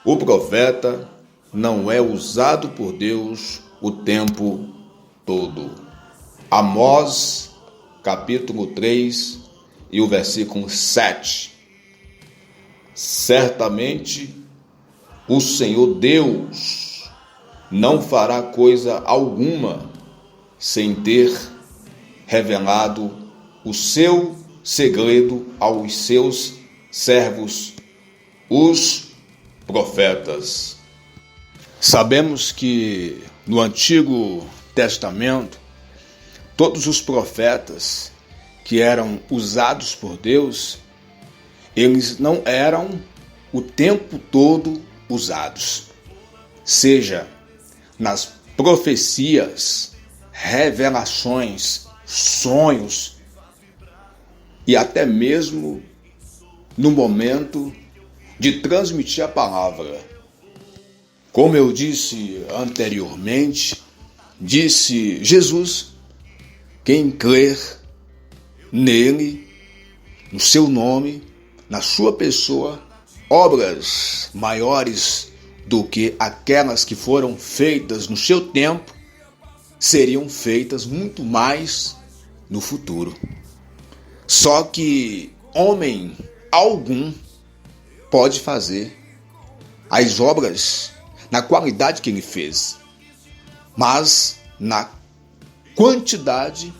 O profeta não é usado por Deus o tempo todo. Amós, capítulo 3 e o versículo 7. Certamente o Senhor Deus não fará coisa alguma sem ter revelado o seu segredo aos seus servos, os profetas. Sabemos que no Antigo Testamento, todos os profetas que eram usados por Deus, eles não eram o tempo todo usados. Seja nas profecias, revelações, sonhos e até mesmo no momento de transmitir a palavra. Como eu disse anteriormente, disse Jesus: quem crer nele, no seu nome, na sua pessoa, obras maiores do que aquelas que foram feitas no seu tempo, seriam feitas muito mais no futuro. Só que homem algum pode fazer as obras na qualidade que ele fez, mas na quantidade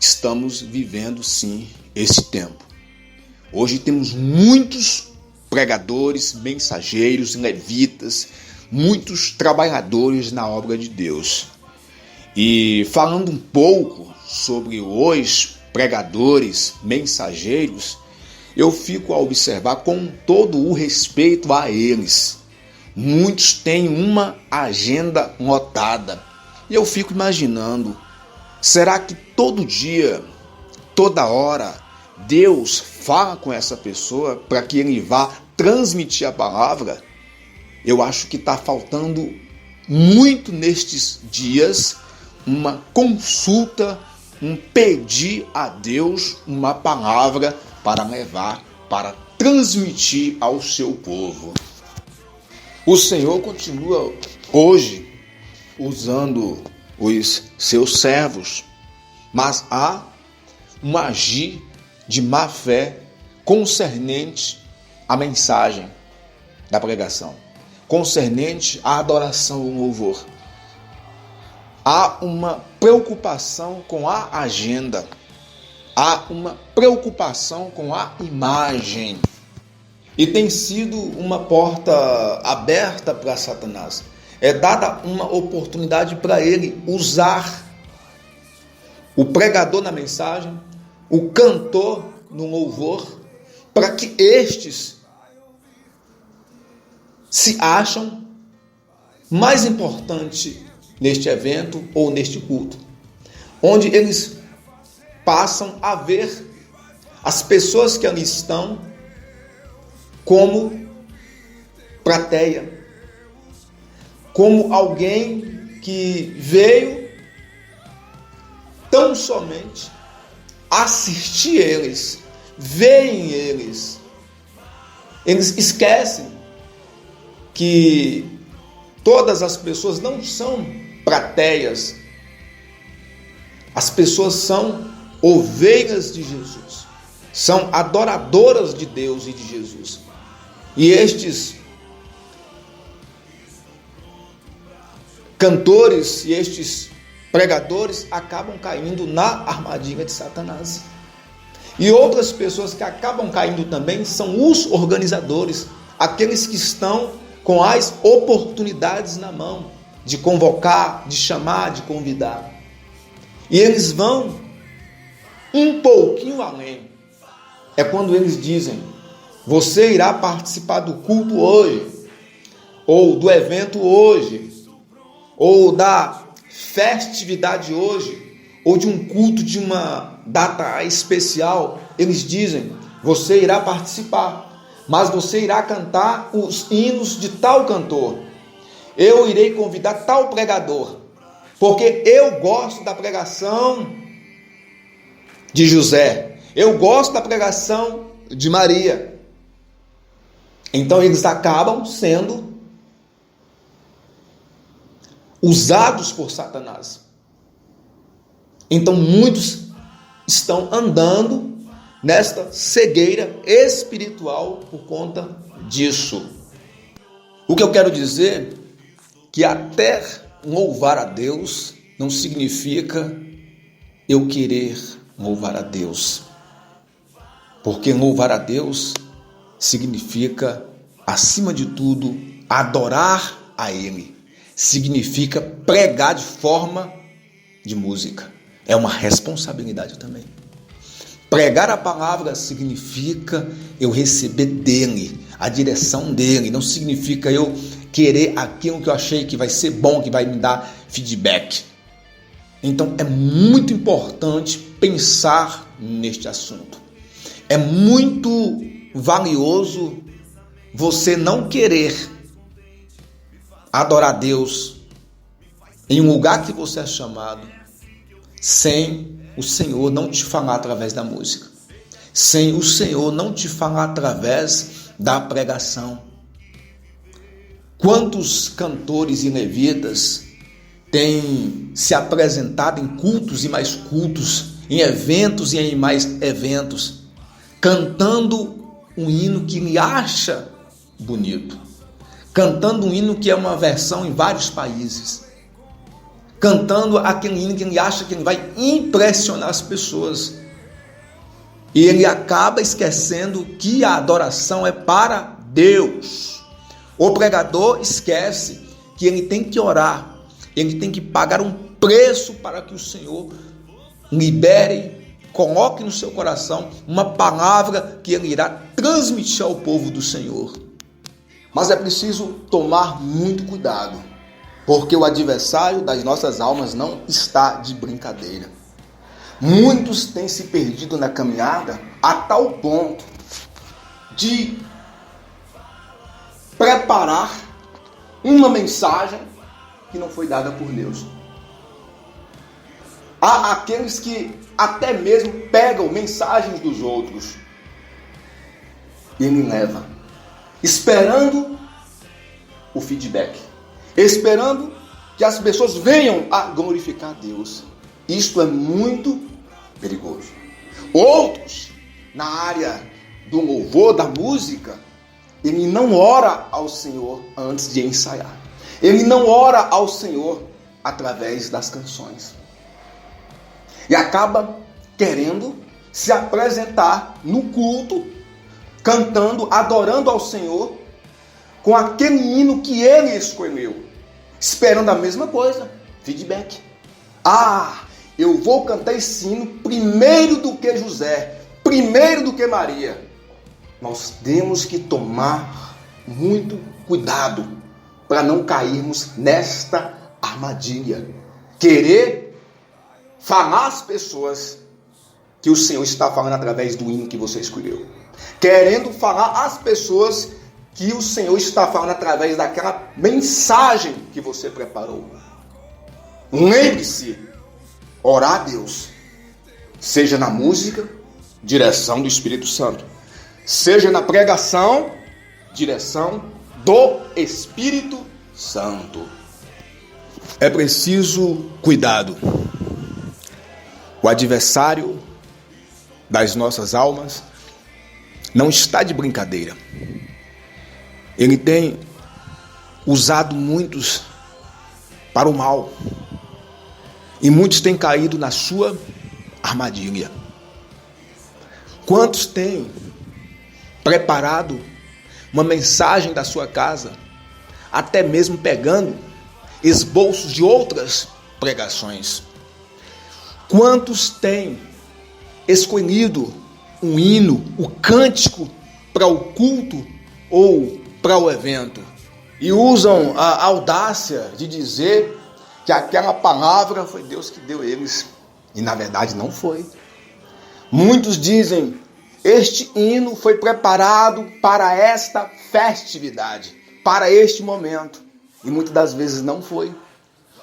estamos vivendo sim esse tempo. Hoje temos muitos pregadores, mensageiros, levitas, muitos trabalhadores na obra de Deus. E falando um pouco sobre os pregadores, mensageiros, eu fico a observar com todo o respeito a eles. Muitos têm uma agenda lotada. E eu fico imaginando, será que todo dia, toda hora, Deus fala com essa pessoa para que ele vá transmitir a palavra? Eu acho que está faltando muito nestes dias uma consulta, um pedir a Deus uma palavra para levar, para transmitir ao seu povo. O Senhor continua hoje usando os seus servos, mas há um agir de má fé concernente à mensagem da pregação, concernente à adoração ao louvor. Há uma preocupação com a agenda, há uma preocupação com a imagem. E tem sido uma porta aberta para Satanás. É dada uma oportunidade para ele usar o pregador na mensagem, o cantor no louvor, para que estes se acham mais importante neste evento ou neste culto, onde eles passam a ver as pessoas que ali estão como plateia, como alguém que veio tão somente assistir eles, veem eles. Eles esquecem que todas as pessoas não são plateias. As pessoas são ovelhas de Jesus, são adoradoras de Deus e de Jesus. E estes cantores e estes pregadores acabam caindo na armadilha de Satanás. E outras pessoas que acabam caindo também são os organizadores, aqueles que estão com as oportunidades na mão de convocar, de chamar, de convidar. E eles vão um pouquinho além. É quando eles dizem: você irá participar do culto hoje, ou do evento hoje, ou da festividade hoje, ou de um culto de uma data especial. Eles dizem: você irá participar, mas você irá cantar os hinos de tal cantor. Eu irei convidar tal pregador, porque eu gosto da pregação de José, eu gosto da pregação de Maria. Então eles acabam sendo usados por Satanás. Então muitos estão andando nesta cegueira espiritual por conta disso. O que eu quero dizer que até louvar a Deus não significa eu querer louvar a Deus. Porque louvar a Deus significa, acima de tudo, adorar a Ele. Significa pregar de forma de música. É uma responsabilidade também. Pregar a palavra significa eu receber dele, a direção dele. Não significa eu querer aquilo que eu achei que vai ser bom, que vai me dar feedback. Então é muito importante pensar neste assunto. É muito valioso você não querer adorar a Deus em um lugar que você é chamado sem o Senhor não te falar através da música, sem o Senhor não te falar através da pregação. Quantos cantores e levitas têm se apresentado em cultos e mais cultos, em eventos e em mais eventos, cantando um hino que ele acha bonito, cantando um hino que é uma versão em vários países, cantando aquele hino que ele acha que ele vai impressionar as pessoas. E ele acaba esquecendo que a adoração é para Deus. O pregador esquece que ele tem que orar, ele tem que pagar um preço para que o Senhor libere, coloque no seu coração uma palavra que ele irá transmitir ao povo do Senhor. Mas é preciso tomar muito cuidado, porque o adversário das nossas almas não está de brincadeira. Muitos têm se perdido na caminhada a tal ponto de preparar uma mensagem que não foi dada por Deus. Há aqueles que até mesmo pegam mensagens dos outros e ele leva, esperando o feedback, esperando que as pessoas venham a glorificar a Deus. Isto é muito perigoso. Outros, na área do louvor, da música, ele não ora ao Senhor antes de ensaiar. Ele não ora ao Senhor através das canções. E acaba querendo se apresentar no culto, cantando, adorando ao Senhor, com aquele hino que ele escolheu, esperando a mesma coisa, feedback. Eu vou cantar esse hino primeiro do que José, primeiro do que Maria. Nós temos que tomar muito cuidado para não cairmos nesta armadilha. Querer falar às pessoas que o Senhor está falando através do hino que você escolheu. Querendo falar às pessoas que o Senhor está falando através daquela mensagem que você preparou. Lembre-se, orar a Deus, seja na música, direção do Espírito Santo, seja na pregação, direção do Espírito Santo. É preciso cuidado. O adversário das nossas almas não está de brincadeira. Ele tem usado muitos para o mal. E muitos têm caído na sua armadilha. Quantos têm preparado uma mensagem da sua casa, até mesmo pegando esboços de outras pregações? Quantos têm escolhido um hino, o cântico para o culto ou para o evento e usam a audácia de dizer que aquela palavra foi Deus que deu eles, e na verdade não foi. Muitos dizem, este hino foi preparado para esta festividade, para este momento, e muitas das vezes não foi.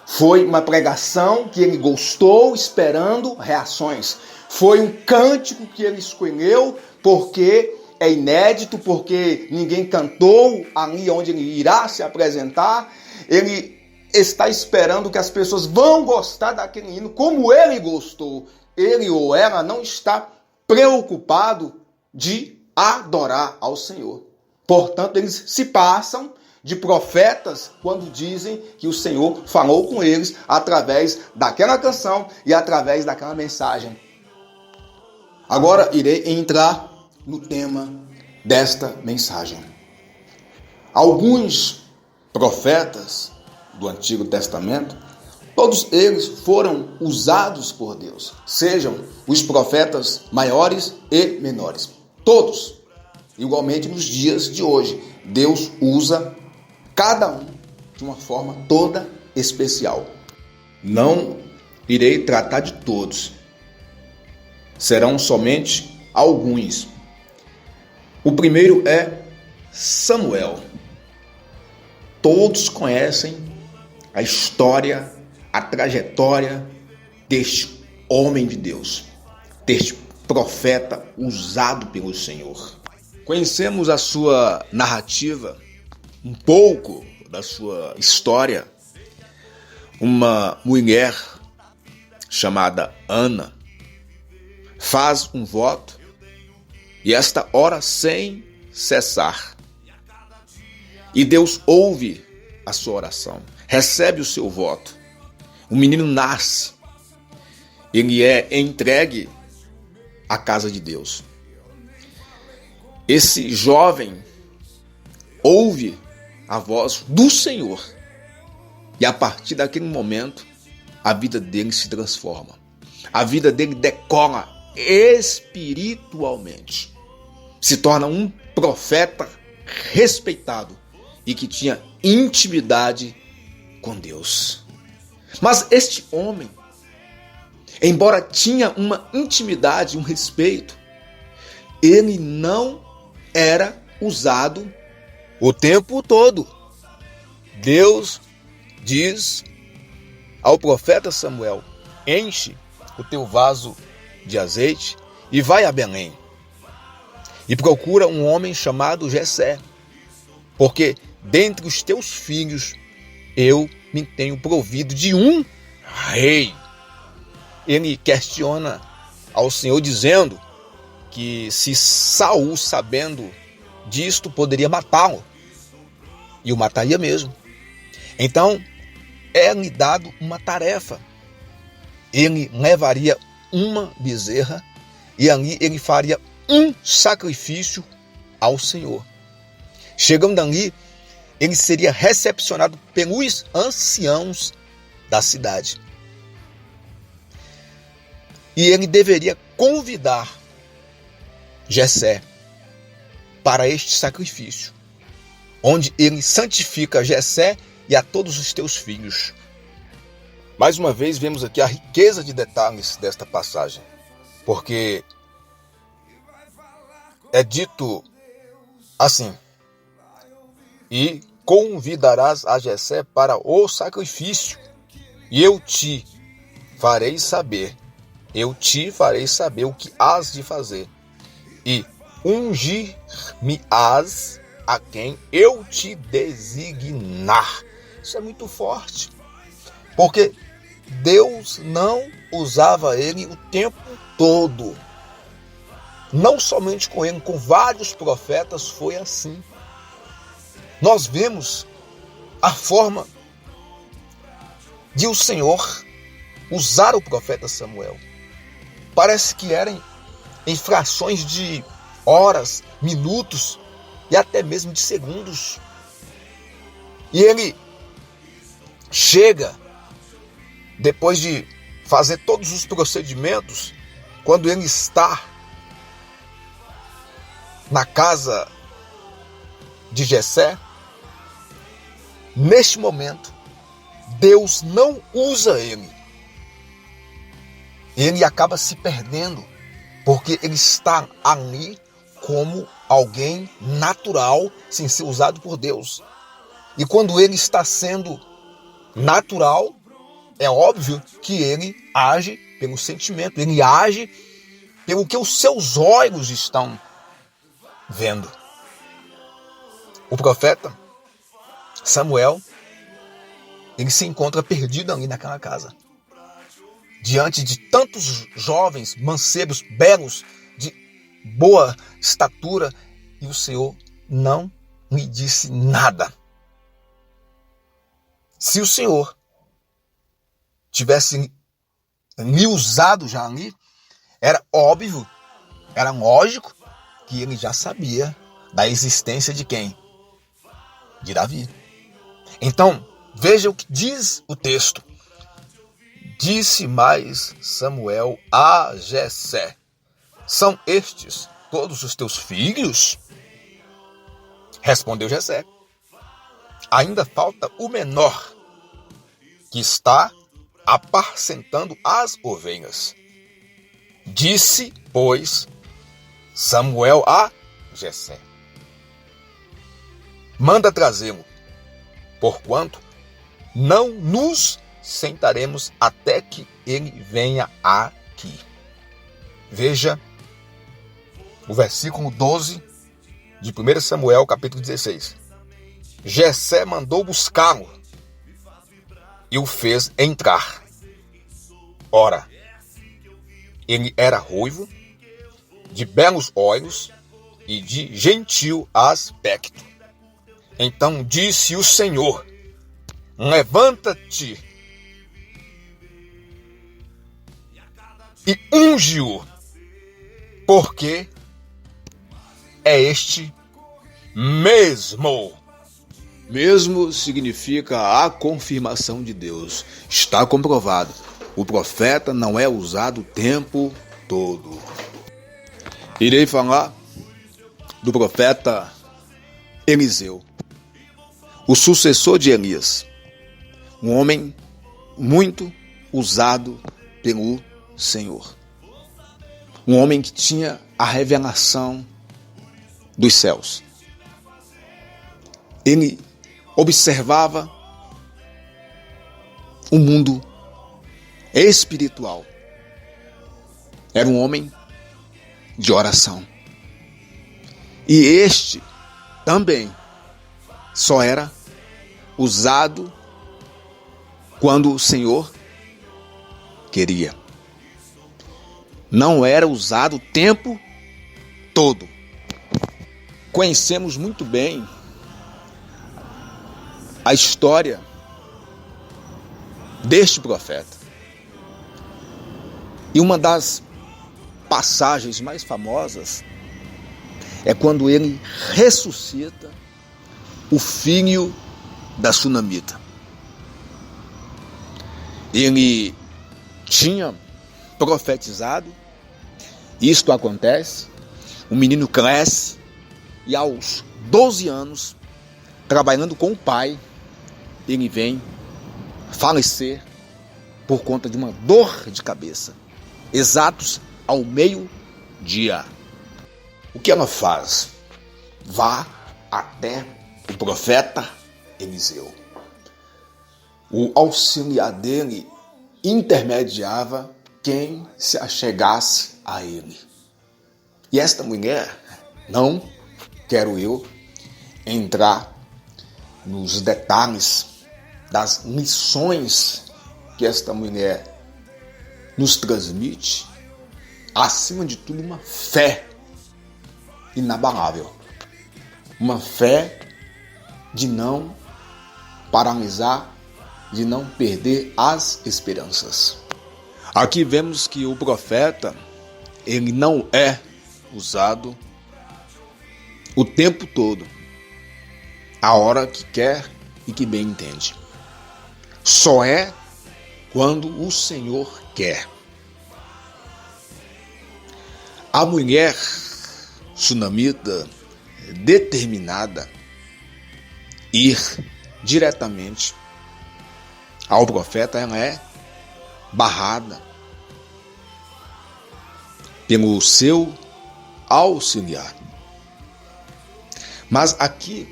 Foi uma pregação que ele gostou, esperando reações. Foi um cântico que ele escolheu porque é inédito porque ninguém cantou ali onde ele irá se apresentar. Ele está esperando que as pessoas vão gostar daquele hino como ele gostou. Ele ou ela não está preocupado de adorar ao Senhor. Portanto, eles se passam de profetas quando dizem que o Senhor falou com eles através daquela canção e através daquela mensagem. Agora irei entrar no tema desta mensagem. Alguns profetas do Antigo Testamento, todos eles foram usados por Deus, sejam os profetas maiores e menores. Todos, igualmente nos dias de hoje, Deus usa cada um de uma forma toda especial. Não irei tratar de todos, serão somente alguns. O primeiro é Samuel. Todos conhecem a história, a trajetória deste homem de Deus, deste profeta usado pelo Senhor. Conhecemos a sua narrativa, um pouco da sua história. Uma mulher chamada Ana faz um voto e esta ora sem cessar. E Deus ouve a sua oração, recebe o seu voto. O menino nasce, ele é entregue à casa de Deus. Esse jovem ouve a voz do Senhor e a partir daquele momento a vida dele se transforma. A vida dele decola espiritualmente. Se torna um profeta respeitado e que tinha intimidade com Deus. Mas este homem, embora tinha uma intimidade, um respeito, ele não era usado o tempo todo. Deus diz ao profeta Samuel: enche o teu vaso de azeite e vai a Belém e procura um homem chamado Jessé, porque dentre os teus filhos eu me tenho provido de um rei. Ele questiona ao Senhor dizendo que se Saul, sabendo disto, poderia matá-lo, e o mataria mesmo. Então é-lhe dado uma tarefa. Ele levaria uma bezerra e ali ele faria um sacrifício ao Senhor. Chegando ali, ele seria recepcionado pelos anciãos da cidade. E ele deveria convidar Jessé para este sacrifício, onde ele santifica Jessé e a todos os teus filhos. Mais uma vez vemos aqui a riqueza de detalhes desta passagem, porque é dito assim: e convidarás a Jessé para o sacrifício, e eu te farei saber o que hás de fazer, e ungir-me-ás a quem eu te designar. Isso é muito forte, porque Deus não usava ele o tempo todo. Não somente com ele, com vários profetas foi assim. Nós vemos a forma de o Senhor usar o profeta Samuel. Parece que eram em frações de horas, minutos e até mesmo de segundos. E ele chega, depois de fazer todos os procedimentos, quando ele está na casa de Jessé, neste momento, Deus não usa ele. Ele acaba se perdendo, porque ele está ali como alguém natural, sem ser usado por Deus. E quando ele está sendo natural, é óbvio que ele age pelo sentimento, ele age pelo que os seus olhos estão vendo. O profeta Samuel, ele se encontra perdido ali naquela casa, diante de tantos jovens, mancebos, belos, de boa estatura, e o Senhor não lhe disse nada. Se o Senhor tivesse lhe usado já ali, era óbvio, era lógico que ele já sabia da existência de quem? De Davi. Então, veja o que diz o texto. Disse mais Samuel a Jessé: são estes todos os teus filhos? Respondeu Jessé: ainda falta o menor, que está apacentando as ovelhas. Disse, pois, Samuel a Jessé: manda trazê-lo, porquanto não nos sentaremos até que ele venha aqui. Veja o versículo 12 de 1 Samuel, capítulo 16. Jessé mandou buscá-lo e o fez entrar. Ora, ele era ruivo, de belos olhos e de gentil aspecto. Então disse o Senhor: levanta-te e unge-o, porque é este mesmo. Mesmo significa a confirmação de Deus. Está comprovado. O profeta não é usado o tempo todo. Irei falar do profeta Eliseu, o sucessor de Elias, um homem muito usado pelo Senhor. Um homem que tinha a revelação dos céus. Ele observava o mundo espiritual. Era um homem de oração. E este também só era usado quando o Senhor queria. Não era usado o tempo todo. Conhecemos muito bem a história deste profeta. E uma das passagens mais famosas é quando ele ressuscita o filho da sunamita. Ele tinha profetizado, isto acontece, o menino cresce e aos 12 anos, trabalhando com o pai, ele vem falecer por conta de uma dor de cabeça, exatos ao meio-dia. O que ela faz? Vá até o profeta Eliseu. O auxiliar dele intermediava quem se achegasse a ele. E esta mulher, não quero eu entrar nos detalhes das lições que esta mulher nos transmite, acima de tudo uma fé inabalável, uma fé de não paralisar, de não perder as esperanças. Aqui vemos que o profeta, ele não é usado o tempo todo, a hora que quer e que bem entende. Só é quando o Senhor quer. A mulher sunamita, determinada ir diretamente ao profeta, ela é barrada pelo seu auxiliar. Mas aqui,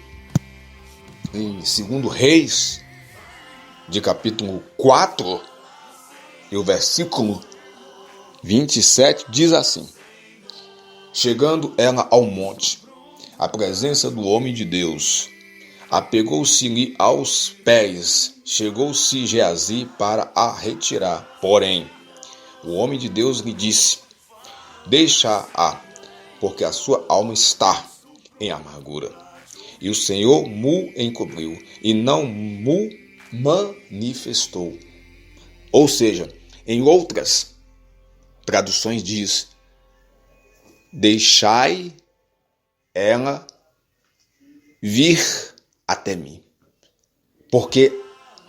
em 2 Reis, de capítulo 4, e o versículo 27, diz assim: chegando ela ao monte, à presença do homem de Deus. Apegou-se-lhe aos pés, chegou-se Geazi para a retirar. Porém, o homem de Deus lhe disse: deixa-a, porque a sua alma está em amargura. E o Senhor mu encobriu e não mu manifestou. Ou seja, em outras traduções diz: deixai ela vir até mim. Porque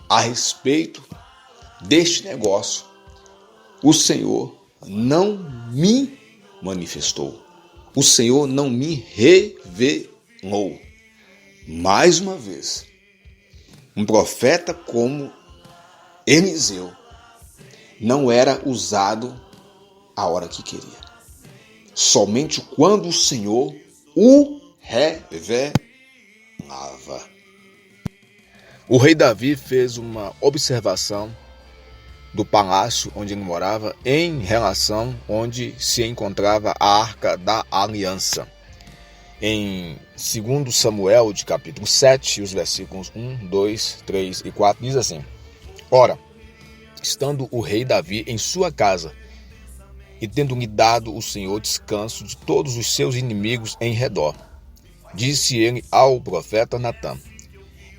a respeito deste negócio, o Senhor não me manifestou. O Senhor não me revelou. Mais uma vez, um profeta como Eliseu não era usado a hora que queria. Somente quando o Senhor o revelava. O rei Davi fez uma observação do palácio onde ele morava em relação onde se encontrava a Arca da Aliança. Em 2 Samuel, de capítulo 7, os versículos 1, 2, 3 e 4, diz assim: ora, estando o rei Davi em sua casa, e tendo-lhe dado o Senhor descanso de todos os seus inimigos em redor, disse ele ao profeta Natã: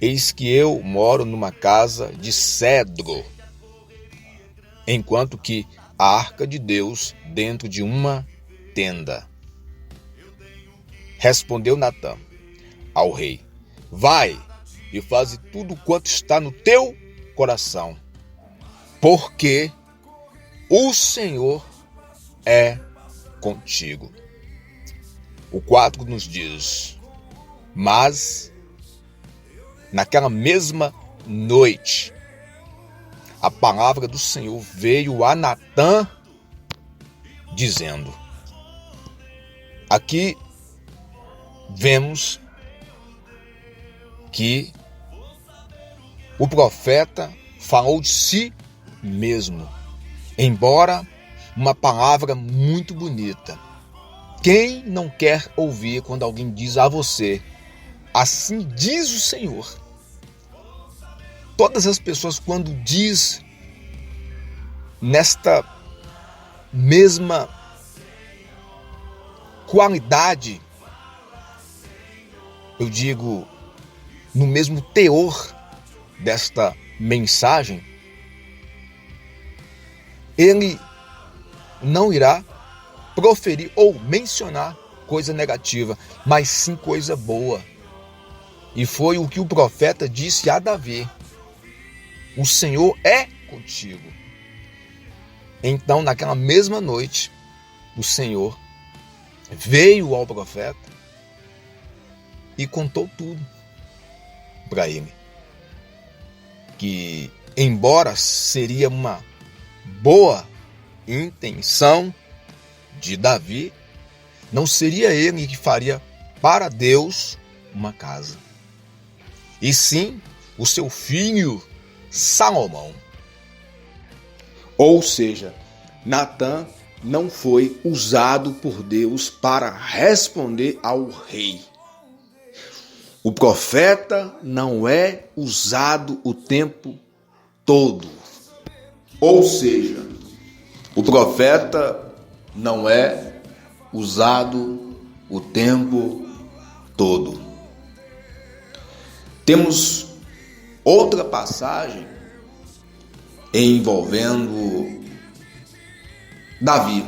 eis que eu moro numa casa de cedro, enquanto que a arca de Deus dentro de uma tenda. Respondeu Natã ao rei: vai e faze tudo quanto está no teu coração, porque o Senhor é contigo. O 4 nos diz: mas naquela mesma noite a palavra do Senhor veio a Natã dizendo. Aqui vemos que o profeta falou de si mesmo, embora uma palavra muito bonita. Quem não quer ouvir quando alguém diz a você: assim diz o Senhor? Todas as pessoas, quando diz nesta mesma qualidade, eu digo, no mesmo teor desta mensagem, ele não irá proferir ou mencionar coisa negativa, mas sim coisa boa. E foi o que o profeta disse a Davi: o Senhor é contigo. Então, naquela mesma noite, o Senhor veio ao profeta e contou tudo para ele. Que, embora seria uma boa intenção de Davi, não seria ele que faria para Deus uma casa, e sim o seu filho Salomão. Ou seja, Natã não foi usado por Deus para responder ao rei. O profeta não é usado o tempo todo. Ou seja, o profeta não é usado o tempo todo. Temos outra passagem envolvendo Davi.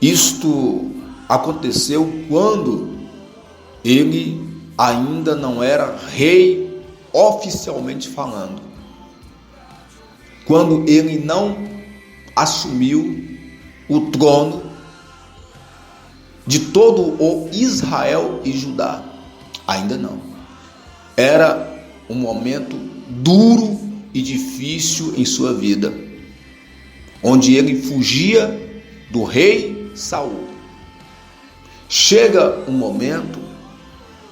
Isto aconteceu quando ele ainda não era rei oficialmente falando. Quando ele não assumiu o trono de todo o Israel e Judá. Ainda não. Era um momento duro e difícil em sua vida, onde ele fugia do rei Saul. Chega um momento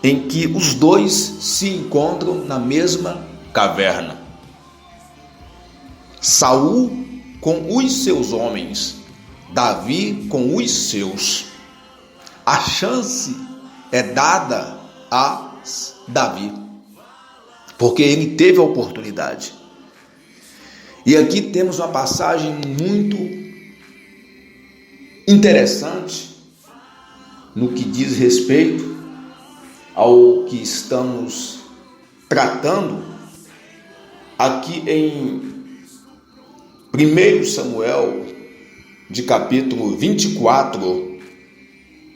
em que os dois se encontram na mesma caverna. Saul com os seus homens, Davi com os seus. A chance é dada a Davi, porque ele teve a oportunidade. E aqui temos uma passagem muito interessante no que diz respeito ao que estamos tratando aqui em 1 Samuel, de capítulo 24,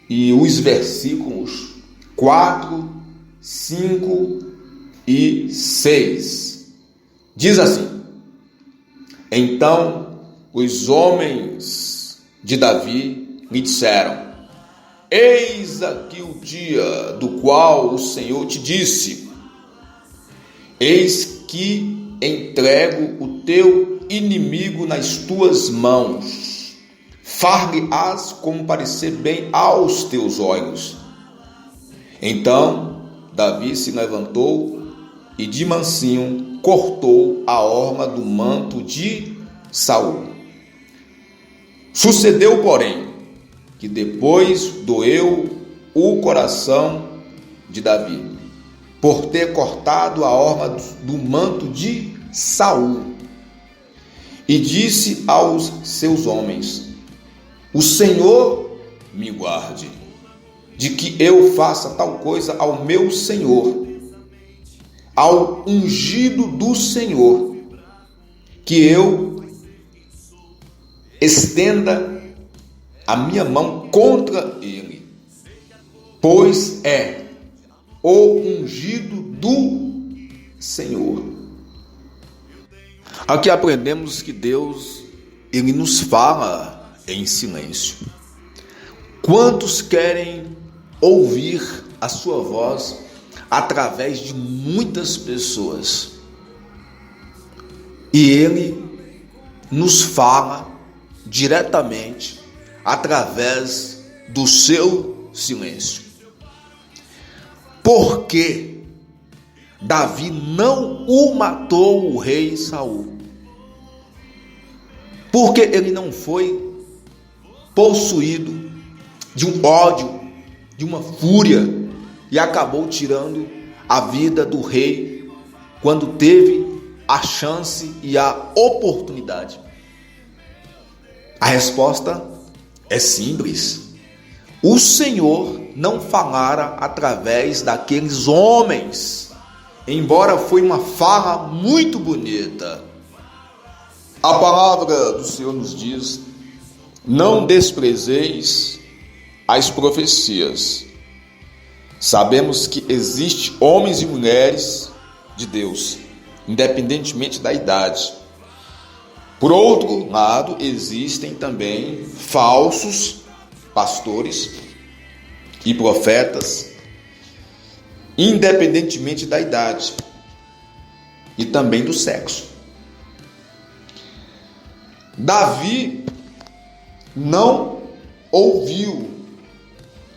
e os versículos 4, 5 e 6. Diz assim: Então os homens de Davi lhe disseram: Eis aqui o dia do qual o Senhor te disse: Eis que entrego o teu inimigo nas tuas mãos, far-lhe-ás como parecer bem aos teus olhos. Então Davi se levantou e de mansinho cortou a orla do manto de Saul. Sucedeu, porém, que depois doeu o coração de Davi, por ter cortado a orla do manto de Saul, e disse aos seus homens: O Senhor me guarde de que eu faça tal coisa ao meu Senhor, ao ungido do Senhor, que eu estenda a minha mão contra ele, pois é o ungido do Senhor. Aqui aprendemos que Deus, ele nos fala em silêncio. Quantos querem ouvir a sua voz através de muitas pessoas? E ele nos fala diretamente através do seu silêncio. Porque Davi não o matou o rei Saul? Porque ele não foi possuído de um ódio, de uma fúria, e acabou tirando a vida do rei quando teve a chance e a oportunidade? A resposta é simples. O Senhor não falara através daqueles homens, embora foi uma fala muito bonita. A palavra do Senhor nos diz: não desprezeis as profecias. Sabemos que existem homens e mulheres de Deus, independentemente da idade. Por outro lado, existem também falsos pastores e profetas, independentemente da idade e também do sexo. Davi não ouviu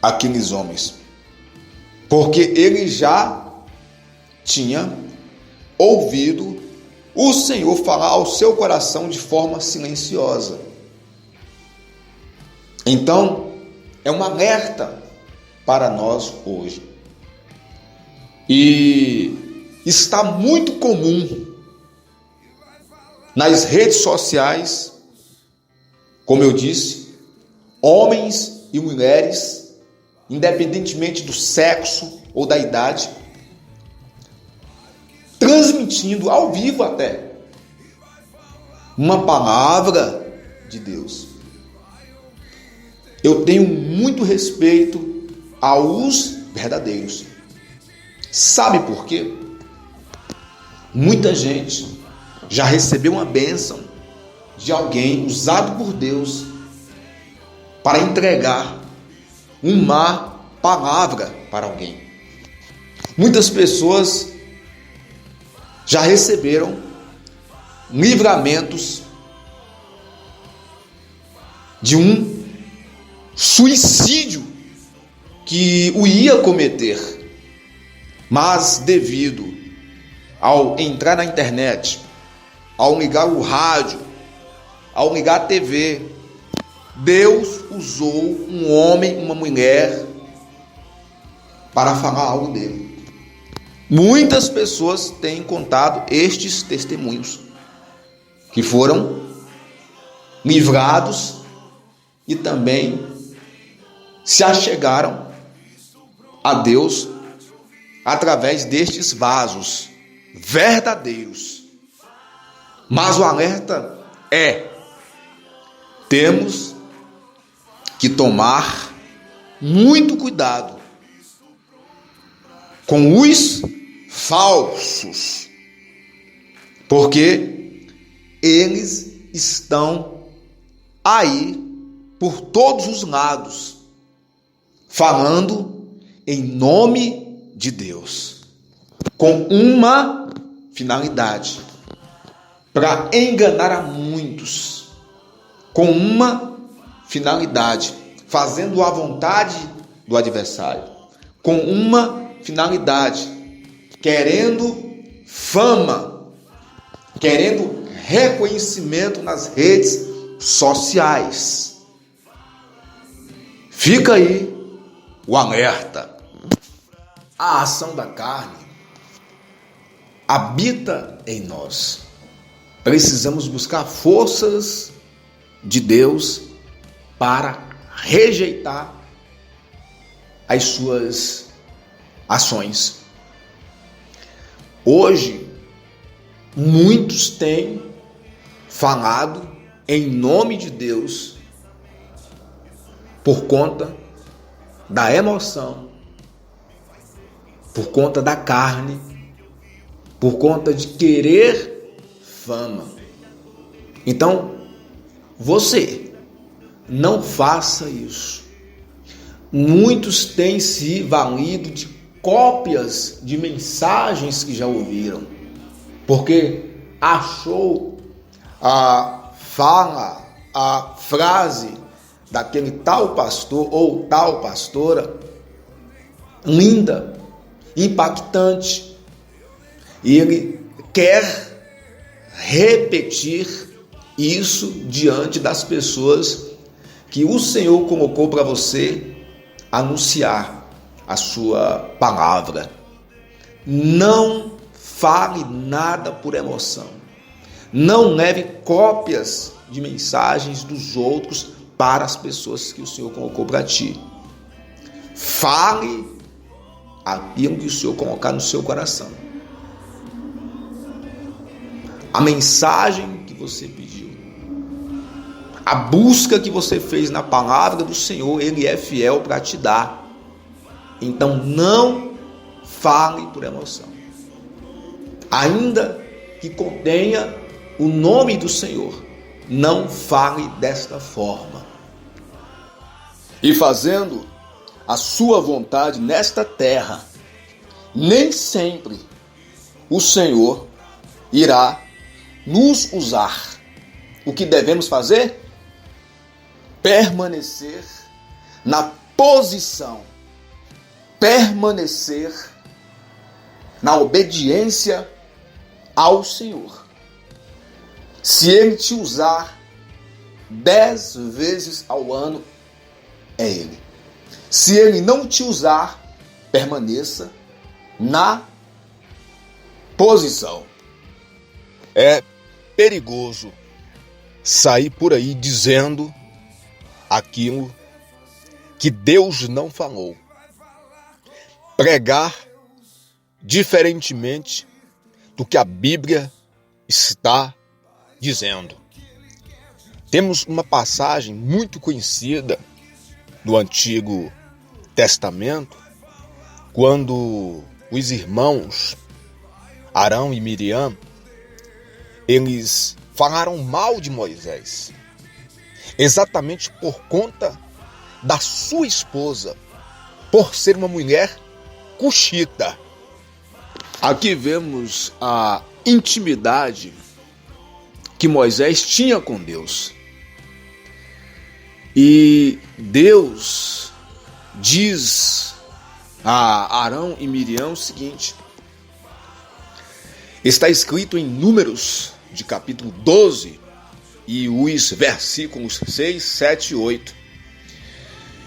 aqueles homens, porque ele já tinha ouvido o Senhor falar ao seu coração de forma silenciosa. Então, é um alerta para nós hoje. E está muito comum nas redes sociais, como eu disse, homens e mulheres, independentemente do sexo ou da idade, transmitindo ao vivo até uma palavra de Deus. Eu tenho muito respeito aos verdadeiros. Sabe por quê? Muita gente já recebeu uma bênção de alguém usado por Deus para entregar uma palavra para alguém. Muitas pessoas já receberam livramentos de um suicídio que o ia cometer, mas devido ao entrar na internet, ao ligar o rádio, ao ligar a TV, Deus usou um homem, uma mulher para falar algo dele. Muitas pessoas têm contado estes testemunhos, que foram livrados e também se achegaram a Deus através destes vasos verdadeiros. Mas o alerta é: temos que tomar muito cuidado com os falsos, porque eles estão aí por todos os lados, falando em nome de Deus, com uma finalidade: para enganar a muitos, com uma finalidade, fazendo a vontade do adversário, com uma finalidade, querendo fama, querendo reconhecimento nas redes sociais. Fica aí o alerta. A ação da carne habita em nós. Precisamos buscar forças de Deus para rejeitar as suas ações. Hoje, muitos têm falado em nome de Deus por conta da emoção, por conta da carne, por conta de querer fama. Então, você não faça isso. Muitos têm se valido de cópias de mensagens que já ouviram, porque achou a fala, a frase daquele tal pastor ou tal pastora linda, impactante, e ele quer repetir isso diante das pessoas que o Senhor colocou para você anunciar a sua palavra. Não fale nada por emoção. Não leve cópias de mensagens dos outros para as pessoas que o Senhor colocou para ti. Fale aquilo que o Senhor colocar no seu coração. A mensagem que você pediu, a busca que você fez na palavra do Senhor, Ele é fiel para te dar. Então não fale por emoção, ainda que contenha o nome do Senhor. Não fale desta forma. E fazendo a sua vontade nesta terra, nem sempre o Senhor irá nos usar. O que devemos fazer? Permanecer na posição, permanecer na obediência ao Senhor. Se Ele te usar 10 vezes ao ano, é Ele. Se Ele não te usar, permaneça na posição. É perigoso sair por aí dizendo aquilo que Deus não falou. Pregar diferentemente do que a Bíblia está dizendo. Temos uma passagem muito conhecida do Antigo Testamento, quando os irmãos Arão e Miriam, eles falaram mal de Moisés, exatamente por conta da sua esposa, por ser uma mulher cuxita. Aqui vemos a intimidade que Moisés tinha com Deus. E Deus diz a Arão e Miriam o seguinte: está escrito em Números, de capítulo 12, e os versículos 6, 7 e 8.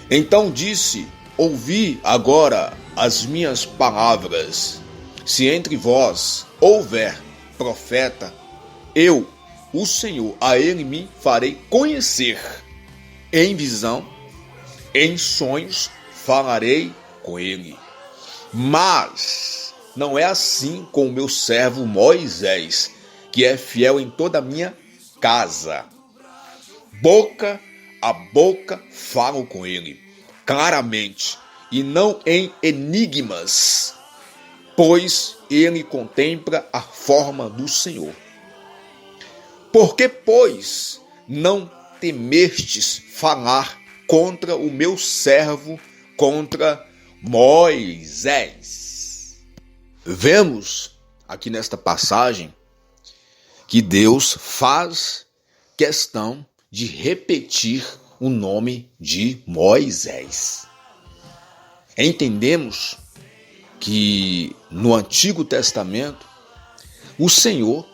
Então disse ouvi agora as minhas palavras. Se entre vós houver profeta, eu, o Senhor, a ele me farei conhecer. Em visão, em sonhos, falarei com ele. Mas não é assim com o meu servo Moisés, que é fiel em toda a minha casa. Boca a boca falo com ele, claramente, e não em enigmas, pois ele contempla a forma do Senhor. Por que, pois, não temestes falar contra o meu servo, contra Moisés? Vemos aqui nesta passagem que Deus faz questão de repetir o nome de Moisés. Entendemos que no Antigo Testamento o Senhor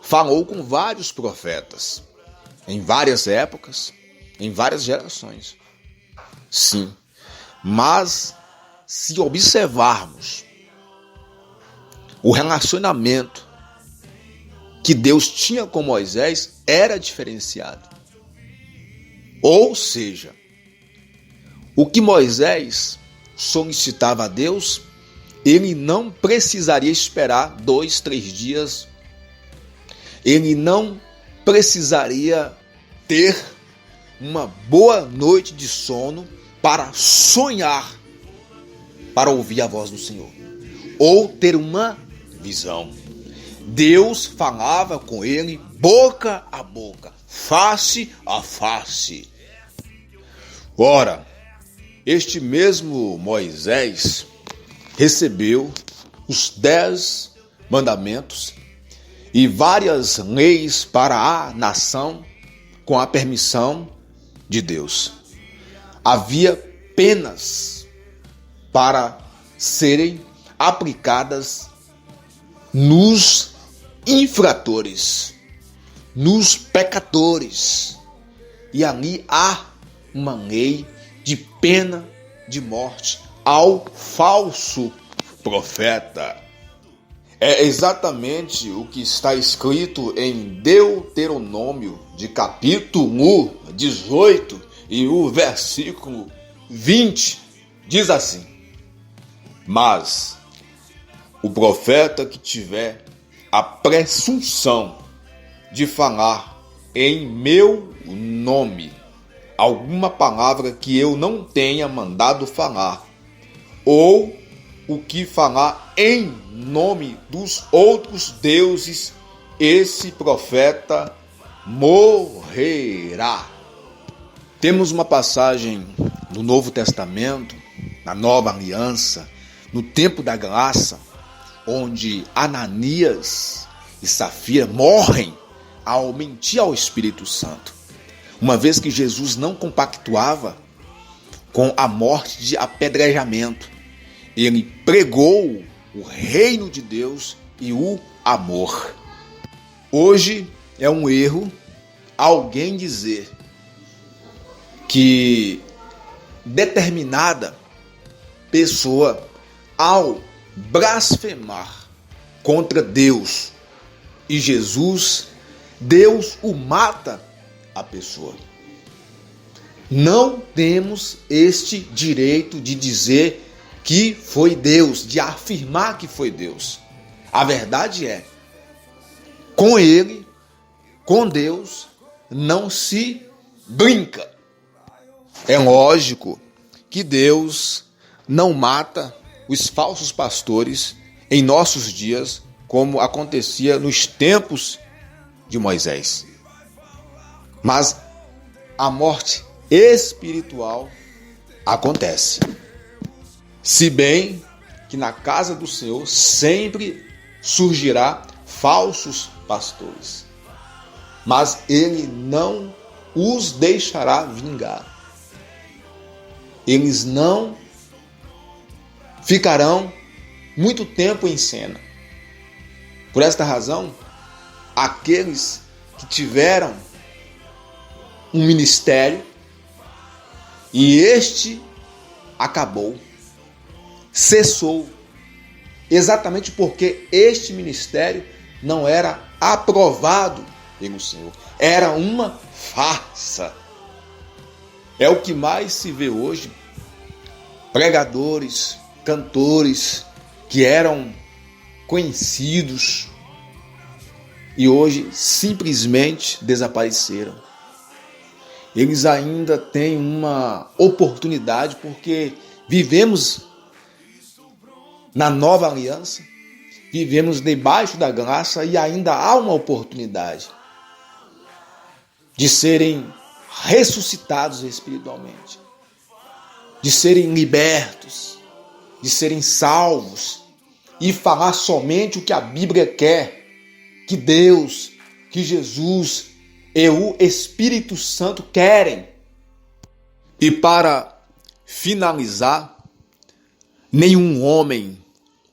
falou com vários profetas, em várias épocas, em várias gerações. Sim, mas se observarmos o relacionamento que Deus tinha com Moisés, era diferenciado. Ou seja, o que Moisés solicitava a Deus, ele não precisaria esperar 2, 3 dias. Ele não precisaria ter uma boa noite de sono para sonhar, para ouvir a voz do Senhor, ou ter uma visão. Deus falava com ele boca a boca, face a face. Ora, este mesmo Moisés recebeu os 10 mandamentos e várias leis para a nação com a permissão de Deus. Havia penas para serem aplicadas nos infratores, nos pecadores. E ali há uma lei de pena de morte ao falso profeta. É exatamente o que está escrito em Deuteronômio, de capítulo 18 e o versículo 20. Diz assim: mas o profeta que tiver a presunção de falar em meu nome alguma palavra que eu não tenha mandado falar, ou o que falar em nome dos outros deuses, esse profeta morrerá. Temos uma passagem no Novo Testamento, na Nova Aliança, no tempo da graça, onde Ananias e Safira morrem ao mentir ao Espírito Santo, uma vez que Jesus não compactuava com a morte de apedrejamento. Ele pregou o reino de Deus e o amor. Hoje é um erro alguém dizer que determinada pessoa, ao blasfemar contra Deus e Jesus, Deus o mata a pessoa. Não temos este direito de dizer que foi Deus, de afirmar que foi Deus. A verdade é, com Ele, com Deus, não se brinca. É lógico que Deus não mata os falsos pastores em nossos dias, como acontecia nos tempos de Moisés. Mas a morte espiritual acontece. Se bem que na casa do Senhor sempre surgirá falsos pastores, mas Ele não os deixará vingar. Eles não ficarão muito tempo em cena. Por esta razão, aqueles que tiveram um ministério e este acabou, cessou, exatamente porque este ministério não era aprovado pelo Senhor. Era uma farsa. É o que mais se vê hoje. Pregadores, cantores que eram conhecidos e hoje simplesmente desapareceram. Eles ainda têm uma oportunidade porque vivemos na nova aliança, vivemos debaixo da graça e ainda há uma oportunidade de serem ressuscitados espiritualmente, de serem libertos, de serem salvos e falar somente o que a Bíblia quer, que Deus, que Jesus e o Espírito Santo querem. E para finalizar, nenhum homem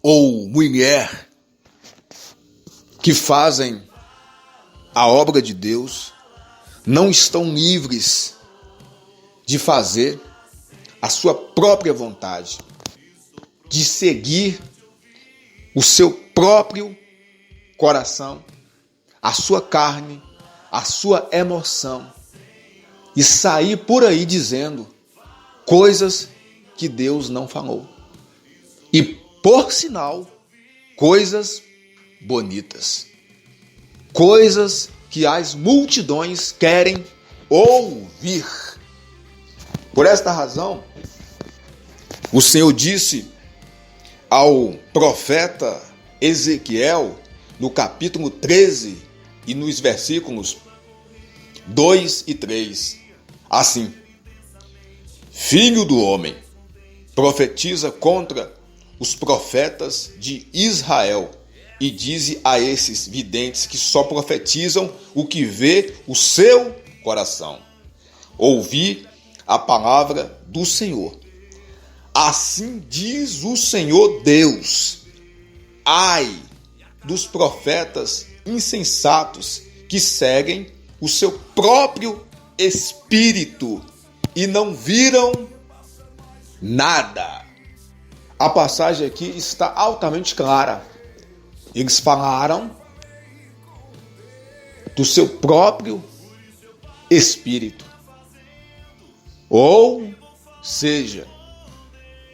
ou mulher que fazem a obra de Deus não estão livres de fazer a sua própria vontade, de seguir o seu próprio coração, a sua carne, a sua emoção e sair por aí dizendo coisas que Deus não falou. E, por sinal, coisas bonitas, coisas que as multidões querem ouvir. Por esta razão, o Senhor disse ao profeta Ezequiel, no capítulo 13 e nos versículos 2 e 3, assim: Filho do homem, profetiza contra os profetas de Israel e dize a esses videntes que só profetizam o que vê o seu coração. Ouvi a palavra do Senhor. Assim diz o Senhor Deus: ai dos profetas insensatos que seguem o seu próprio espírito e não viram nada. A passagem aqui está altamente clara. Eles falaram do seu próprio espírito, ou seja,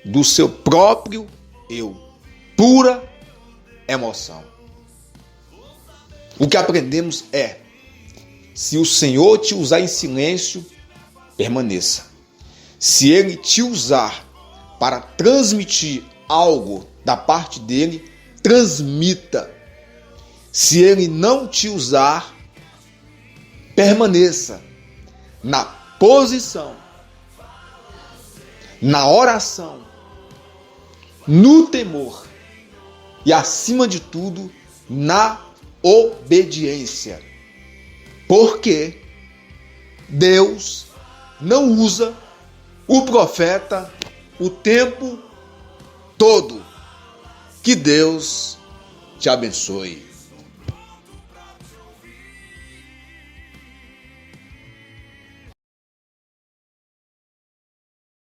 do seu próprio eu, pura emoção. O que aprendemos é: se o Senhor te usar em silêncio, permaneça. Se Ele te usar para transmitir algo da parte dele, transmita. Se Ele não te usar, permaneça na posição, na oração, no temor e, acima de tudo, na obediência. Porque Deus não usa o profeta o tempo todo. Que Deus te abençoe.